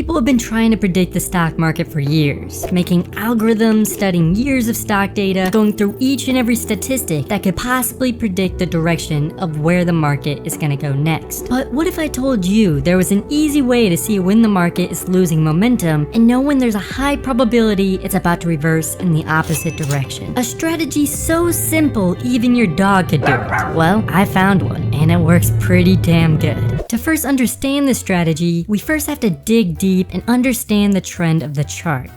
People have been trying to predict the stock market for years, making algorithms, studying years of stock data, going through each and every statistic that could possibly predict the direction of where the market is going to go next. But what if I told you there was an easy way to see when the market is losing momentum and know when there's a high probability it's about to reverse in the opposite direction? A strategy so simple even your dog could do it. Well, I found one, and it works pretty damn good. To first understand this strategy, we first have to dig deep and understand the trend of the chart.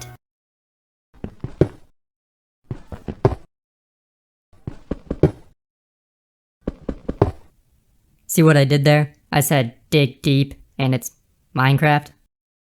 See what I did there? I said dig deep, and it's Minecraft.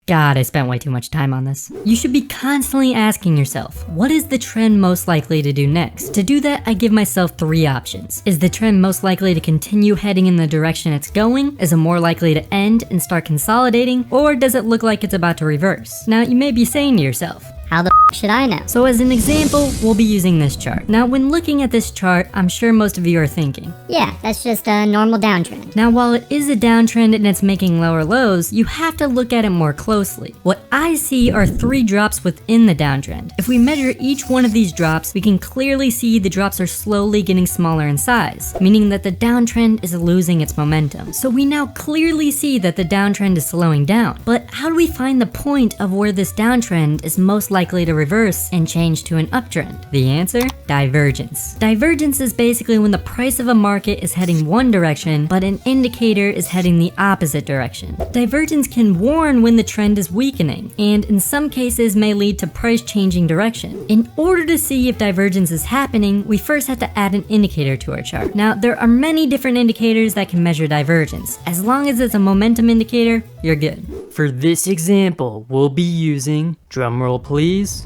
God, I spent way too much time on this. You should be constantly asking yourself, what is the trend most likely to do next? To do that, I give myself 3 options. Is the trend most likely to continue heading in the direction it's going? Is it more likely to end and start consolidating? Or does it look like it's about to reverse? Now, you may be saying to yourself, how the should I know? So as an example, we'll be using this chart. Now, when looking at this chart, I'm sure most of you are thinking, yeah, that's just a normal downtrend. Now, while it is a downtrend and it's making lower lows, you have to look at it more closely. What I see are 3 drops within the downtrend. If we measure each one of these drops, we can clearly see the drops are slowly getting smaller in size, meaning that the downtrend is losing its momentum. So we now clearly see that the downtrend is slowing down. But how do we find the point of where this downtrend is most likely to reverse and change to an uptrend? The answer? Divergence. Divergence is basically when the price of a market is heading one direction, but an indicator is heading the opposite direction. Divergence can warn when the trend is weakening, and in some cases may lead to price changing direction. In order to see if divergence is happening, we first have to add an indicator to our chart. Now, there are many different indicators that can measure divergence. As long as it's a momentum indicator, you're good. For this example, we'll be using, drumroll please,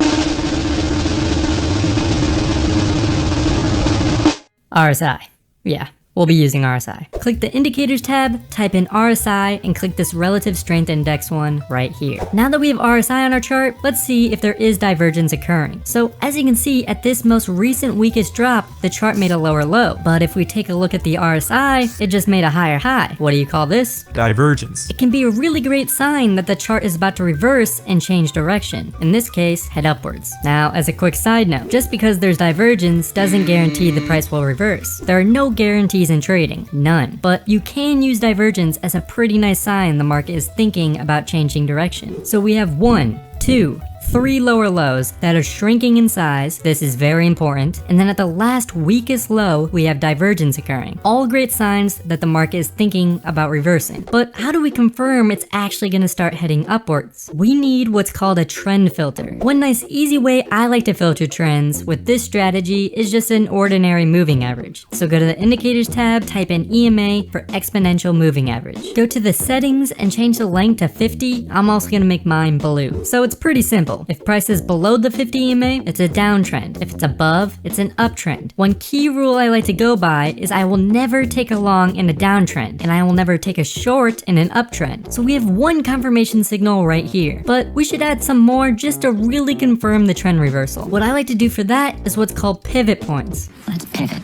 RSI. Yeah, we'll be using RSI. Click the Indicators tab, type in RSI, and click this Relative Strength Index one right here. Now that we have RSI on our chart, let's see if there is divergence occurring. So as you can see, at this most recent weakest drop, the chart made a lower low. But if we take a look at the RSI, it just made a higher high. What do you call this? Divergence. It can be a really great sign that the chart is about to reverse and change direction. In this case, head upwards. Now, as a quick side note, just because there's divergence doesn't guarantee the price will reverse. There are no guarantees in trading, none. But you can use divergence as a pretty nice sign the market is thinking about changing direction. So we have 1, 2, 3 lower lows that are shrinking in size. This is very important. And then at the last weakest low, we have divergence occurring. All great signs that the market is thinking about reversing. But how do we confirm it's actually going to start heading upwards? We need what's called a trend filter. One nice easy way I like to filter trends with this strategy is just an ordinary moving average. So go to the Indicators tab, type in EMA for exponential moving average. Go to the settings and change the length to 50. I'm also going to make mine blue. So it's pretty simple. If price is below the 50 EMA, it's a downtrend. If it's above, it's an uptrend. One key rule I like to go by is I will never take a long in a downtrend, and I will never take a short in an uptrend. So we have one confirmation signal right here, but we should add some more just to really confirm the trend reversal. What I like to do for that is what's called pivot points. Let's pivot.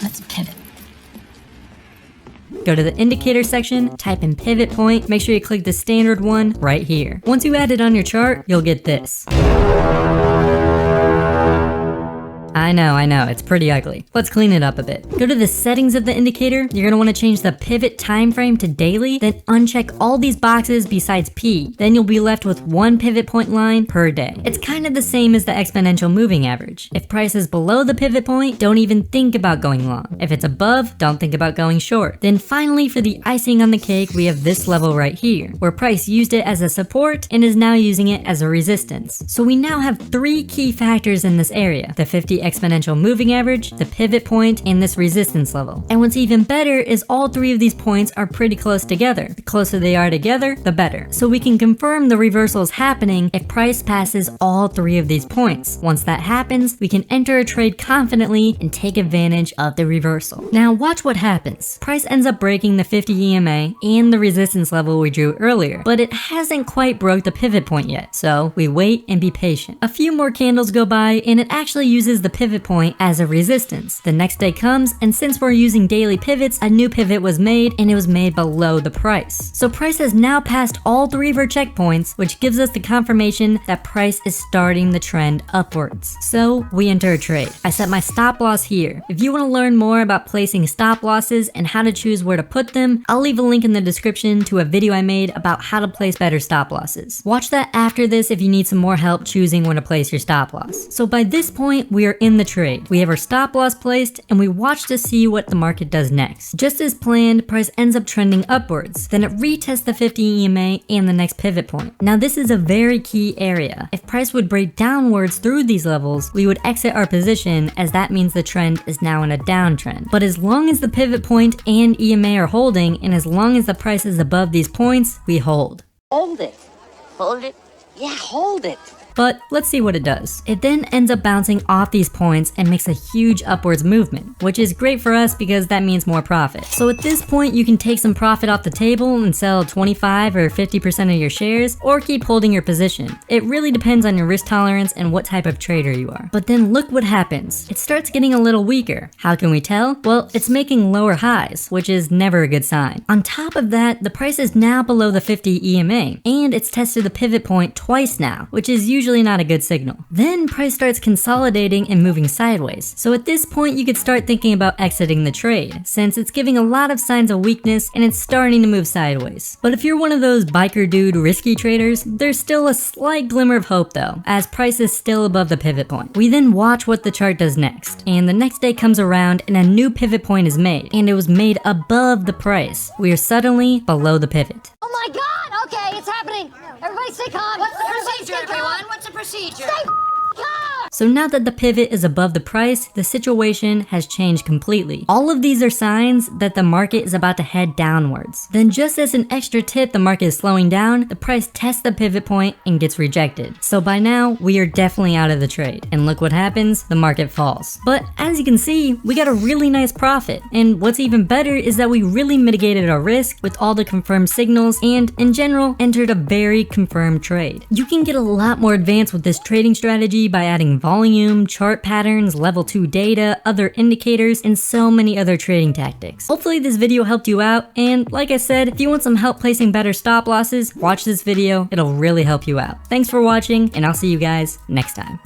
Let's pivot. Go to the indicator section, type in pivot point, make sure you click the standard one right here. Once you add it on your chart, you'll get this. I know, it's pretty ugly. Let's clean it up a bit. Go to the settings of the indicator. You're gonna wanna change the pivot time frame to daily, then uncheck all these boxes besides P. Then you'll be left with 1 pivot point line per day. It's kind of the same as the exponential moving average. If price is below the pivot point, don't even think about going long. If it's above, don't think about going short. Then finally, for the icing on the cake, we have this level right here, where price used it as a support and is now using it as a resistance. So we now have 3 key factors in this area: the 50 exponential moving average, the pivot point, and this resistance level. And what's even better is all 3 of these points are pretty close together. The closer they are together, the better. So we can confirm the reversal is happening if price passes all 3 of these points. Once that happens, we can enter a trade confidently and take advantage of the reversal. Now watch what happens. Price ends up breaking the 50 EMA and the resistance level we drew earlier, but it hasn't quite broke the pivot point yet. So we wait and be patient. A few more candles go by and it actually uses the pivot point as a resistance. The next day comes, and since we're using daily pivots, a new pivot was made, and it was made below the price. So price has now passed all 3 of our checkpoints, which gives us the confirmation that price is starting the trend upwards. So we enter a trade. I set my stop loss here. If you want to learn more about placing stop losses and how to choose where to put them, I'll leave a link in the description to a video I made about how to place better stop losses. Watch that after this if you need some more help choosing where to place your stop loss. So by this point, we are in the trade. We have our stop loss placed, and we watch to see what the market does next. Just as planned, price ends up trending upwards. Then it retests the 50 EMA and the next pivot point. Now this is a very key area. If price would break downwards through these levels, we would exit our position, as that means the trend is now in a downtrend. But as long as the pivot point and EMA are holding, and as long as the price is above these points, we hold. Hold it. Hold it. Yeah, hold it. But let's see what it does. It then ends up bouncing off these points and makes a huge upwards movement, which is great for us because that means more profit. So at this point, you can take some profit off the table and sell 25 or 50% of your shares, or keep holding your position. It really depends on your risk tolerance and what type of trader you are. But then look what happens. It starts getting a little weaker. How can we tell? Well, it's making lower highs, which is never a good sign. On top of that, the price is now below the 50 EMA, and it's tested the pivot point twice now, which is usually not a good signal. Then price starts consolidating and moving sideways. So at this point, you could start thinking about exiting the trade, since it's giving a lot of signs of weakness and it's starting to move sideways. But if you're one of those biker dude risky traders, there's still a slight glimmer of hope though, as price is still above the pivot point. We then watch what the chart does next, and the next day comes around and a new pivot point is made, and it was made above the price. We are suddenly below the pivot. Oh my god! Okay, it's happening! Everybody stay calm! What's the procedure, everyone? What's the procedure? Stay calm! So now that the pivot is above the price, the situation has changed completely. All of these are signs that the market is about to head downwards. Then just as an extra tip the market is slowing down, the price tests the pivot point and gets rejected. So by now, we are definitely out of the trade. And look what happens, the market falls. But as you can see, we got a really nice profit. And what's even better is that we really mitigated our risk with all the confirmed signals and, in general, entered a very confirmed trade. You can get a lot more advanced with this trading strategy by adding volume, chart patterns, level 2 data, other indicators, and so many other trading tactics. Hopefully this video helped you out, and like I said, if you want some help placing better stop losses, watch this video, it'll really help you out. Thanks for watching, and I'll see you guys next time.